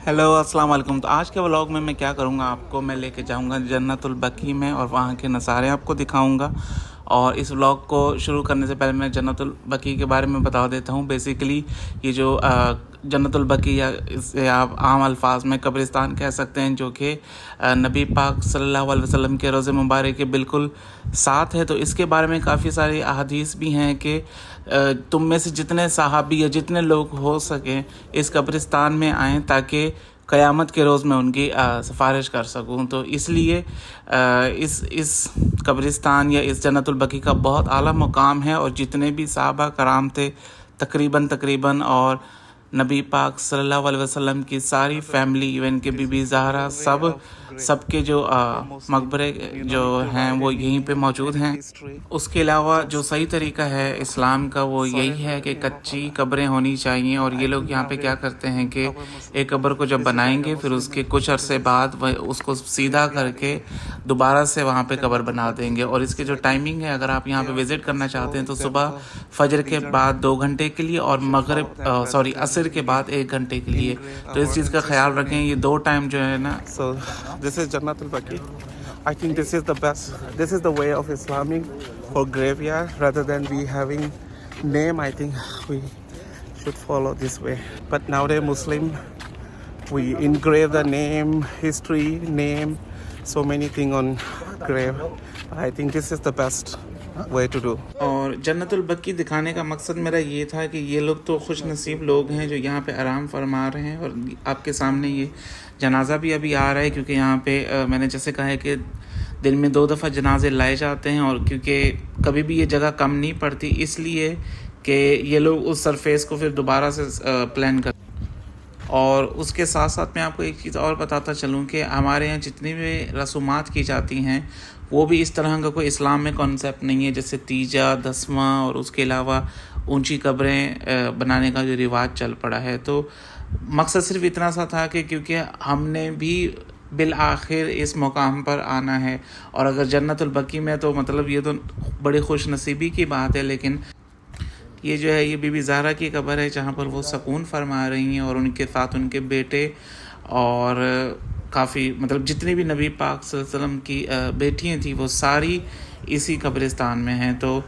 Hello अस्सलाम वालेकुम। तो आज के व्लॉग में मैं क्या करूँगा, आपको मैं लेके जाऊँगा जन्नतुल बकी में और वहाँ के नज़ारे आपको दिखाऊँगा। और इस व्लॉग को शुरू करने से पहले मैं जन्नतुल बकी के बारे में बता देता हूँ। बेसिकली ये जो जन्नतुल बकी या इसे आप आम अल्फाज में कब्रिस्तान कह सकते हैं, जो कि नबी पाक सल्लल्लाहु अलैहि वसल्लम के रोज़े मुबारक के बिल्कुल साथ है। तो इसके बारे में काफ़ी सारी अहादीस भी हैं कि तुम में से जितने सहाबी या जितने लोग हो सकें इस कब्रिस्तान में आएँ ताकि क़यामत के रोज़ में उनकी सिफारिश कर सकूं। तो इसलिए इस कब्रिस्तान या इस जन्नतुल बकी का बहुत आला मुकाम है और जितने भी सहाबा कराम थे तकरीबन और नबी पाक सल्लल्लाहु अलैहि वसल्लम की सारी फैमिली, इवन के बीबी ज़हरा, सबके जो मकबरे जो हैं वो यहीं पे मौजूद हैं। उसके अलावा जो सही तरीका है इस्लाम का वो यही है कि कच्ची कब्रें होनी चाहिए। और ये लोग यहाँ पे क्या करते हैं कि एक कब्र को जब बनाएंगे फिर उसके कुछ अरसे बाद वह उसको सीधा करके दोबारा से वहाँ पे कब्र बना देंगे। और इसकी जो टाइमिंग है, अगर आप यहाँ पे विज़िट करना चाहते हैं तो सुबह फजर के बाद 2 घंटे के लिए और असर के बाद 1 घंटे के लिए। तो इस चीज़ का ख्याल रखें, ये 2 टाइम जो है ना। So this is Jannatul Baqi. I think this is the best. This is the way of Islamic for graveyard. Rather than we having name, I think we should follow this way. But nowadays Muslim, we engrave the name, history, name, so many things on grave. I think this is the best way to do. और जन्नतुल बकी दिखाने का मकसद मेरा ये था कि ये लोग तो खुश नसीब लोग हैं जो यहाँ पे आराम फरमा रहे हैं। और आपके सामने ये जनाज़ा भी अभी आ रहा है, क्योंकि यहाँ पे मैंने जैसे कहा है कि दिन में 2 दफ़ा जनाजे लाए जाते हैं। और क्योंकि कभी भी ये जगह कम नहीं पड़ती, इसलिए कि ये लोग उस सरफेस को फिर दोबारा से प्लान कर। और उसके साथ साथ मैं आपको एक चीज़ और बताता चलूँ कि हमारे यहाँ जितनी भी रसूमात की जाती हैं वो भी इस तरह का कोई इस्लाम में कॉन्सेप्ट नहीं है, जैसे तीजा, दसवां और उसके अलावा ऊंची कब्रें बनाने का जो रिवाज चल पड़ा है। तो मकसद सिर्फ इतना सा था कि क्योंकि हमने भी बिल आखिर इस मुकाम पर आना है, और अगर जन्नतुल बकी में तो मतलब ये तो बड़ी खुश नसीबी की बात है। लेकिन ये जो है ये बीबी ज़हरा की कब्र है जहाँ पर वो सकून फरमा रही हैं, और उनके साथ उनके बेटे और काफ़ी मतलब जितनी भी नबी पाक सल्लल्लाहु अलैहि वसल्लम की बेटियाँ थी वो सारी इसी कब्रिस्तान में हैं। तो